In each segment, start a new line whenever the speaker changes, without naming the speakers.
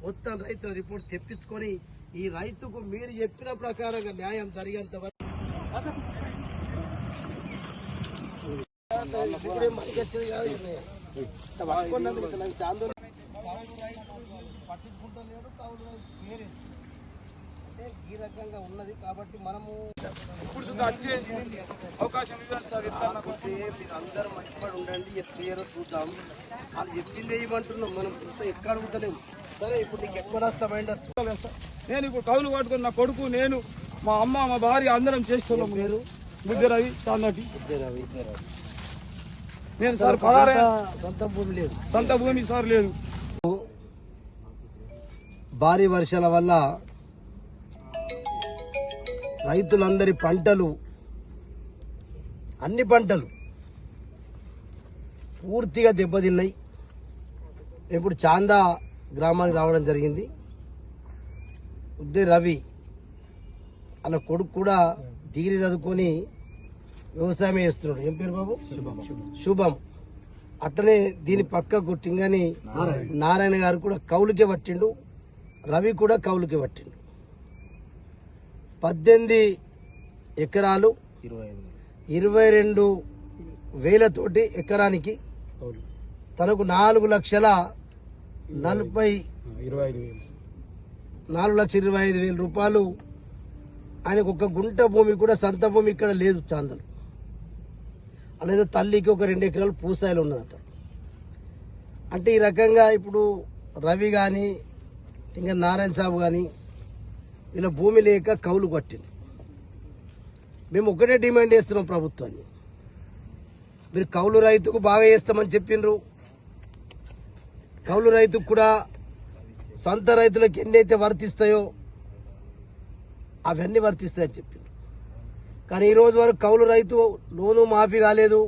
మొత్తం రైతుల రిపోర్ట్ తెప్పించుకొని ఈ రైతుకు మీరు చెప్పిన ప్రకారంగా న్యాయం జరిగేంత వరకు పట్టించుకుంటలేడు. కౌలు రైతు పేరు అంటే ఈ రకంగా ఉన్నది. కాబట్టి మనము అవకాశం మీరు అందరూ మంచిపడి ఉండండి, క్లియర్ చూద్దాం. వాళ్ళు చెప్పింది ఏమంటున్నాం, మనం ఎక్కడ అడుగుతలేము. సరే, ఇప్పుడు నీకు ఎక్కువ నష్టమైంది.
నేను ఇప్పుడు కౌలు పట్టుకుని నా కొడుకు, నేను, మా అమ్మ, మా భార్య అందరం చేస్తున్నాం. పేరు బుద్ధిరవి తాన్నటి. నేను సార్
సొంత భూమి లేదు,
సొంత భూమి సార్ లేదు.
భారీ వర్షాల వల్ల రైతులందరి పంటలు, అన్ని పంటలు పూర్తిగా దెబ్బతిన్నాయి. ఇప్పుడు చాందా గ్రామానికి రావడం జరిగింది. ఉద్దే రవి అలా కొడుకు కూడా డిగ్రీ చదువుకొని వ్యవసాయం చేస్తున్నాడు. ఏం పేరు బాబు? శుభం. అట్టనే దీని పక్కకు టింగని నారాయణ గారు కూడా కౌలుకే పట్టిండు, రవి కూడా కౌలుకే పట్టిండు. 18 ఎకరాలు 22,000 తోటి ఎకరానికి తనకు 4,25,000 రూపాయలు. ఆయనకు ఒక గుంట భూమి కూడా సొంత భూమి ఇక్కడ లేదు చాందలు. అలాగే తల్లికి ఒక 2 ఎకరాలు పూసాయిలు ఉన్నదట. అంటే ఈ రకంగా ఇప్పుడు రవి కానీ ఇంకా నారాయణ సాబు కానీ ఇలా భూమి లేక కౌలు పట్టింది. మేము ఒకటే డిమాండ్ చేస్తున్నాం ప్రభుత్వాన్ని, మీరు కౌలు రైతుకు బాగా చేస్తామని చెప్పిండ్రు. కౌలు రైతుకు కూడా సొంత రైతులకు ఎన్నైతే వర్తిస్తాయో అవన్నీ వర్తిస్తాయని చెప్పిండ్రు. కానీ ఈరోజు వరకు కౌలు రైతు లోను మాఫీ కాలేదు.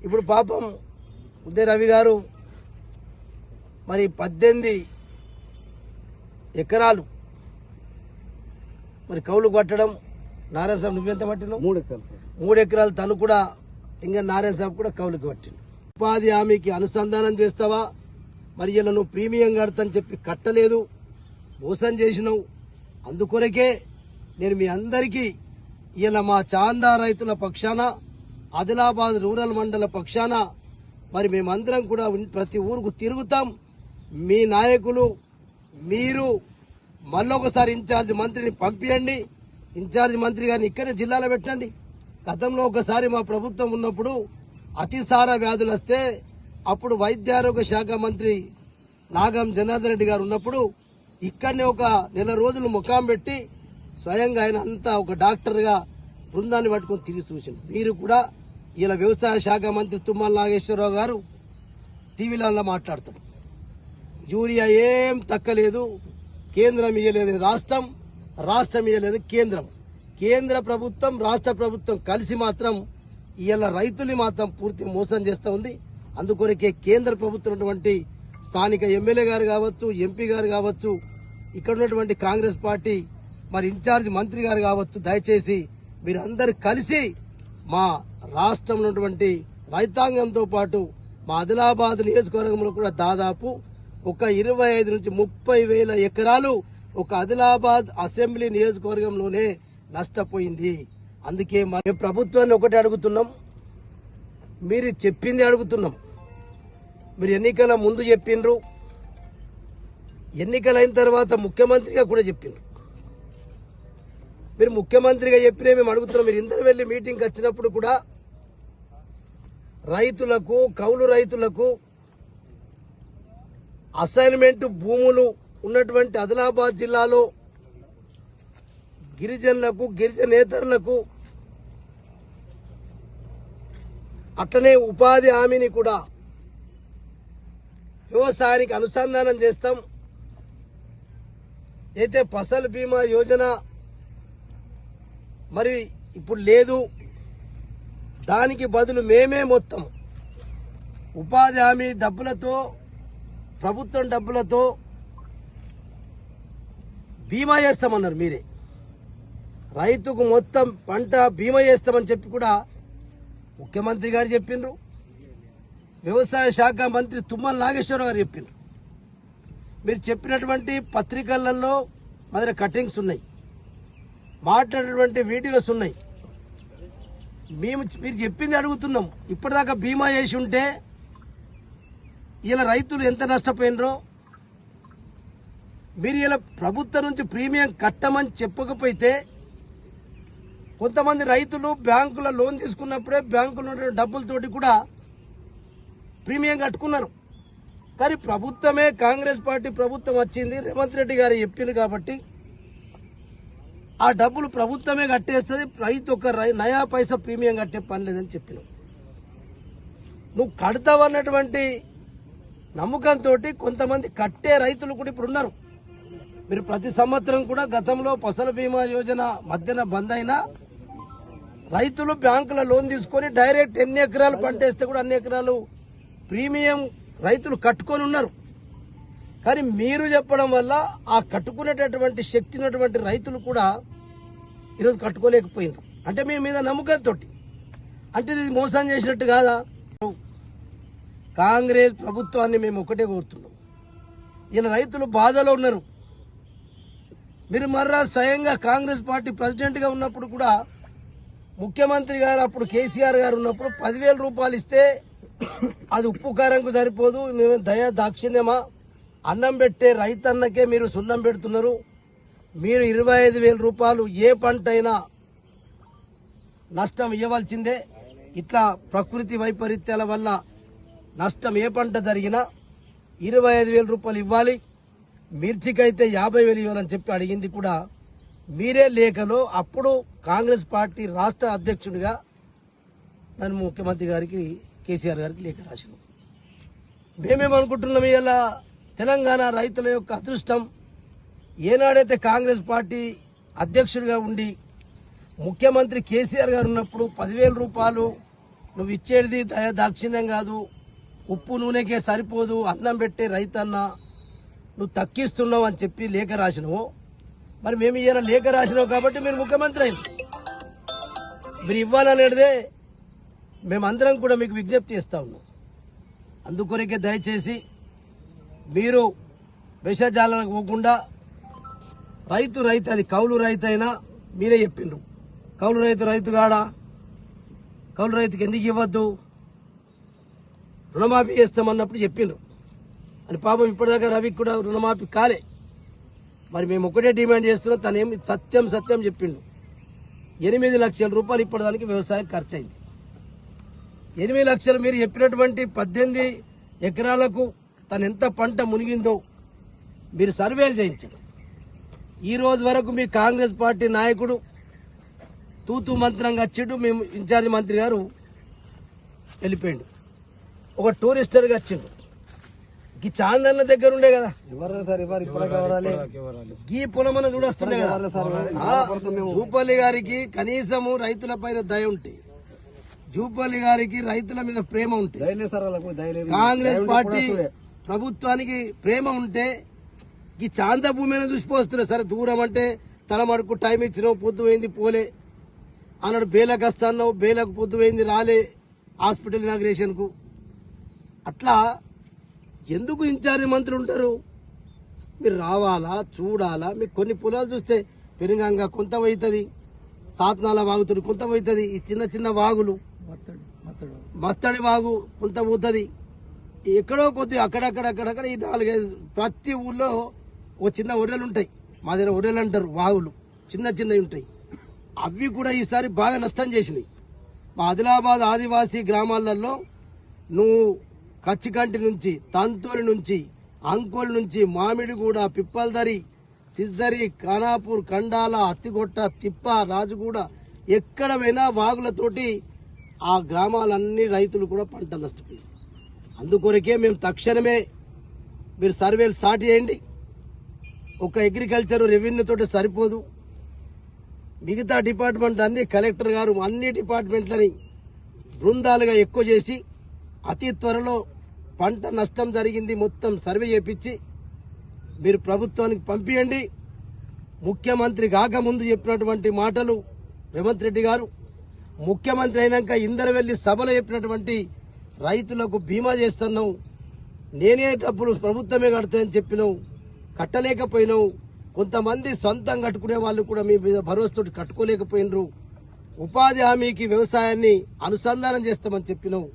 ఇప్పుడు పాపం ఉదయ రవి గారు మరి 18 ఎకరాలు మరి కౌలు కట్టడం. నారాయణ సాబ్ నువ్వెంత పట్టినావు? 3 ఎకరాలు తను కూడా ఇంకా నారాయణ సాబ్ కూడా కౌలుకి పట్టిండు. ఉపాధి హామీకి అనుసంధానం చేస్తావా? మరి ఇలా నువ్వు ప్రీమియం కడతని చెప్పి కట్టలేదు, మోసం చేసినావు. అందుకొరకే నేను మీ అందరికీ ఇలా మా చాందా రైతుల పక్షాన, ఆదిలాబాద్ రూరల్ మండల పక్షాన మరి మేమందరం కూడా ప్రతి ఊరుకు తిరుగుతాం. మీ నాయకులు మీరు మళ్ళొకసారి ఇన్ఛార్జ్ మంత్రిని పంపించండి. ఇన్ఛార్జ్ మంత్రి గారిని ఇక్కడే జిల్లాలో పెట్టండి. గతంలో ఒకసారి మా ప్రభుత్వం ఉన్నప్పుడు అతిసార వ్యాధులు వస్తే అప్పుడు వైద్యారోగ్య శాఖ మంత్రి నాగం జనార్దన్ రెడ్డి గారు ఉన్నప్పుడు ఇక్కడనే ఒక 1 నెల రోజులు ముఖాం పెట్టి స్వయంగా ఆయన అంతా ఒక డాక్టర్గా బృందాన్ని పట్టుకొని తిరిగి చూసింది. మీరు కూడా ఇలా వ్యవసాయ శాఖ మంత్రి తుమ్మల నాగేశ్వరరావు గారు టీవీలలో మాట్లాడతాడు, యూరియా ఏం తక్కలేదు, కేంద్రం ఇయ్యలేదు రాష్ట్రం, రాష్ట్రం ఇయ్యలేదు కేంద్రం. కేంద్ర ప్రభుత్వం రాష్ట్ర ప్రభుత్వం కలిసి మాత్రం ఇవాళ రైతుల్ని మాత్రం పూర్తి మోసం చేస్తూ ఉంది. అందుకొరకే కేంద్ర ప్రభుత్వం ఉన్నటువంటి స్థానిక ఎమ్మెల్యే గారు కావచ్చు, ఎంపీ గారు కావచ్చు, ఇక్కడ ఉన్నటువంటి కాంగ్రెస్ పార్టీ మరి ఇన్ఛార్జ్ మంత్రి గారు కావచ్చు, దయచేసి మీరందరూ కలిసి మా రాష్ట్రంలో ఉన్నటువంటి రైతాంగంతో పాటు మా ఆదిలాబాద్ నియోజకవర్గంలో కూడా దాదాపు ఒక 25 నుంచి 30,000 ఎకరాలు ఒక ఆదిలాబాద్ అసెంబ్లీ నియోజకవర్గంలోనే నష్టపోయింది. అందుకే మేము ప్రభుత్వాన్ని ఒకటి అడుగుతున్నాం, మీరు చెప్పింది అడుగుతున్నాం. మీరు ఎన్నికల ముందు చెప్పిండ్రు, ఎన్నికలైన తర్వాత ముఖ్యమంత్రిగా కూడా చెప్పిండ్రు. మీరు ముఖ్యమంత్రిగా చెప్పినే మేము అడుగుతున్నాం. మీరు ఇందరు వెళ్ళి మీటింగ్కి వచ్చినప్పుడు కూడా రైతులకు, కౌలు రైతులకు అసైన్మెంట్ భూములు ఉన్నటువంటి ఆదిలాబాద్ జిల్లాలో గిరిజనులకు, గిరిజనేతరులకు అట్లనే ఉపాధి హామీని కూడా వ్యవసాయానికి అనుసంధానం చేస్తాం. అయితే ఫసల్ బీమా యోజన మరి ఇప్పుడు లేదు, దానికి బదులు మేమే మొత్తం ఉపాధి హామీ డబ్బులతో, ప్రభుత్వం డబ్బులతో బీమా చేస్తామన్నారు. మీరే రైతుకు మొత్తం పంట బీమా చేస్తామని చెప్పి కూడా ముఖ్యమంత్రి గారు చెప్పిండ్రు, వ్యవసాయ శాఖ మంత్రి తుమ్మల నాగేశ్వరరావు గారు చెప్పిండ్రు. మీరు చెప్పినటువంటి పత్రికలలో మా దగ్గర కటింగ్స్ ఉన్నాయి, మాట్లాడినటువంటి వీడియోస్ ఉన్నాయి. మీరు చెప్పింది అడుగుతున్నాం. ఇప్పటిదాకా బీమా చేసి ఉంటే ఇలా రైతులు ఎంత నష్టపోయినరో, మీరు ఇలా ప్రభుత్వం నుంచి ప్రీమియం కట్టమని చెప్పకపోతే కొంతమంది రైతులు బ్యాంకుల లోన్ తీసుకున్నప్పుడే బ్యాంకులో ఉన్న డబ్బులతోటి కూడా ప్రీమియం కట్టుకున్నారు. కానీ ప్రభుత్వమే, కాంగ్రెస్ పార్టీ ప్రభుత్వం వచ్చింది, రేవంత్ రెడ్డి గారు చెప్పింది కాబట్టి ఆ డబ్బులు ప్రభుత్వమే కట్టేస్తుంది, రైతు ఒక నయా పైసా ప్రీమియం కట్టే పని లేదని చెప్పినావు. నువ్వు కడతావన్నటువంటి నమ్మకంతో కొంతమంది కట్టే రైతులు కూడా ఇప్పుడు ఉన్నారు. మీరు ప్రతి సంవత్సరం కూడా గతంలో ఫసల్ బీమా యోజన మధ్యన బంద్ అయినా రైతులు బ్యాంకుల లోన్ తీసుకొని డైరెక్ట్ ఎన్ని ఎకరాలు పంటేస్తే కూడా అన్ని ఎకరాలు ప్రీమియం రైతులు కట్టుకొని ఉన్నారు. కానీ మీరు చెప్పడం వల్ల ఆ కట్టుకునేటటువంటి శక్తి ఉన్నటువంటి రైతులు కూడా ఈరోజు కట్టుకోలేకపోయినారు. అంటే మీ మీద నమ్మకంతో, అంటే ఇది మోసం చేసినట్టు కాదా? కాంగ్రెస్ ప్రభుత్వాన్ని మేము ఒకటే కోరుతున్నాం, ఇలా రైతులు బాధలో ఉన్నారు. మీరు మర్రా స్వయంగా కాంగ్రెస్ పార్టీ ప్రెసిడెంట్గా ఉన్నప్పుడు కూడా ముఖ్యమంత్రి గారు అప్పుడు కేసీఆర్ గారు ఉన్నప్పుడు 10,000 రూపాయలు ఇస్తే అది ఉప్పు కారంకు సరిపోదు, మేము దయా దాక్షిణ్యమా, అన్నం పెట్టే రైతన్నకే మీరు సున్నం పెడుతున్నారు, మీరు 25,000 రూపాయలు ఏ పంట అయినా నష్టం ఇవ్వవలసిందే. ఇట్లా ప్రకృతి వైపరీత్యాల వల్ల నష్టం ఏ పంట జరిగినా 25,000 రూపాయలు ఇవ్వాలి, మిర్చికైతే 50,000 ఇవ్వాలని చెప్పి అడిగింది కూడా మీరే లేఖలో అప్పుడు కాంగ్రెస్ పార్టీ రాష్ట్ర అధ్యక్షుడిగా నన్ను ముఖ్యమంత్రి గారికి కేసీఆర్ గారికి లేఖ రాసినాం. మేమేమనుకుంటున్నాం, ఇలా తెలంగాణ రైతుల యొక్క అదృష్టం, ఏనాడైతే కాంగ్రెస్ పార్టీ అధ్యక్షుడిగా ఉండి ముఖ్యమంత్రి కేసీఆర్ గారు ఉన్నప్పుడు 10,000 రూపాయలు నువ్వు ఇచ్చేది దాక్షిణ్యం కాదు, ఉప్పు నూనెకే సరిపోదు, అన్నం పెట్టే రైతన్న నువ్వు తక్కిస్తున్నావు అని చెప్పి లేఖ రాసినావు. మరి మేము ఇలా లేఖ రాసినావు కాబట్టి మీరు ముఖ్యమంత్రి అయింది. మీరు ఇవ్వాలనేదే మేమందరం కూడా మీకు విజ్ఞప్తి చేస్తా ఉన్నాం. అందుకొరకే దయచేసి మీరు విషజాలకు పోకుండా రైతు అది కౌలు రైతు అయినా మీరే చెప్పిండ్రు, కౌలు రైతు కాడా, కౌలు రైతుకి ఎందుకు ఇవ్వద్దు, రుణమాఫీ చేస్తామన్నప్పుడు చెప్పిండ్రు అని. పాపం ఇప్పటిదాకా రవికి కూడా రుణమాఫీ కాలే. మరి మేము ఒకటే డిమాండ్ చేస్తున్నాం, తను ఏమి సత్యం చెప్పిండు, 8 లక్షల రూపాయలు ఇప్పటిదానికి వ్యవసాయం ఖర్చు అయింది. 8 లక్షలు మీరు చెప్పినటువంటి 18 ఎకరాలకు తను ఎంత పంట మునిగిందో మీరు సర్వేలు చేయించండి. ఈ రోజు వరకు మీ కాంగ్రెస్ పార్టీ నాయకుడు తూతూ మంత్రంగా వచ్చిండు, మేము ఇన్ఛార్జ్ మంత్రి గారు వెళ్ళిపోయిండు, ఒక టూరిస్టర్గా వచ్చిండు. ఈ చాందన్న దగ్గర ఉండే కదా, ఈ పొలమన చూడొస్తుండే కదా. జూపల్లి గారికి కనీసము రైతుల పైన దయ ఉంటే, జూపల్లి గారికి రైతుల మీద ప్రేమ ఉంటే, కాంగ్రెస్ పార్టీ ప్రభుత్వానికి ప్రేమ ఉంటే ఈ చాంద భూమిని చూసిపోస్తున్నారు. సరే దూరం అంటే తల మడుకు టైం ఇచ్చినావు, పొద్దు పోయింది పోలే అన్నాడు, బేలకు వస్తాన్నావు, బేలకు పొద్దు పోయింది రాలే హాస్పిటల్ ఇనాగ్రేషన్ కు. అట్లా ఎందుకు ఇన్ఛార్జి మంత్రులు ఉంటారు? మీరు రావాలా, చూడాలా. మీకు కొన్ని పొలాలు చూస్తే పెనుగంగా కొంత పోతుంది, సాత్నాల వాగుతుడు కొంత పోతుంది, ఈ చిన్న వాగులు మత్తడి వాగు కొంత పోతుంది, ఎక్కడో కొద్ది అక్కడక్కడ ఈ 4-5 ప్రతి ఊర్లో ఓ చిన్న ఒర్రెలు ఉంటాయి. మా దగ్గర ఒర్రెలు అంటారు, వాగులు చిన్నవి ఉంటాయి. అవి కూడా ఈసారి బాగా నష్టం చేసినాయి. మా ఆదిలాబాద్ ఆదివాసీ గ్రామాలలో నువ్వు కచ్చికంటి నుంచి, తంతూరి నుంచి, అంకోల్ నుంచి, మామిడిగూడ, పిప్పల్దరి, సిద్దరి, ఖానాపూర్, కండాల, అత్తిగొట్ట, తిప్ప, రాజుగూడ, ఎక్కడ పోయినా వాగులతోటి ఆ గ్రామాలన్నీ రైతులు కూడా పంటలు నష్టపోయారు. అందుకొరకే మేము తక్షణమే మీరు సర్వేలు స్టార్ట్ చేయండి. ఒక అగ్రికల్చర్ రెవెన్యూ తోటి సరిపోదు, మిగతా డిపార్ట్మెంట్ అన్ని కలెక్టర్ గారు అన్ని డిపార్ట్మెంట్లని బృందాలుగా ఎక్కువ చేసి అతి త్వరలో పంట నష్టం జరిగింది మొత్తం సర్వే చేపించి మీరు ప్రభుత్వానికి పంపియండి. ముఖ్యమంత్రి కాకముందు చెప్పినటువంటి మాటలు రేవంత్ రెడ్డి గారు ముఖ్యమంత్రి అయినాక ఇందరవెల్లి సభలో చెప్పినటువంటి రైతులకు బీమా చేస్తున్నాం, నేనే డబ్బులు ప్రభుత్వమే కడతాయని చెప్పినావు, కట్టలేకపోయినావు. కొంతమంది సొంతం కట్టుకునే వాళ్ళు కూడా మీ మీద భరోసాతో కట్టుకోలేకపోయినరు. ఉపాధి హామీకి వ్యవసాయాన్ని అనుసంధానం చేస్తామని చెప్పినావు.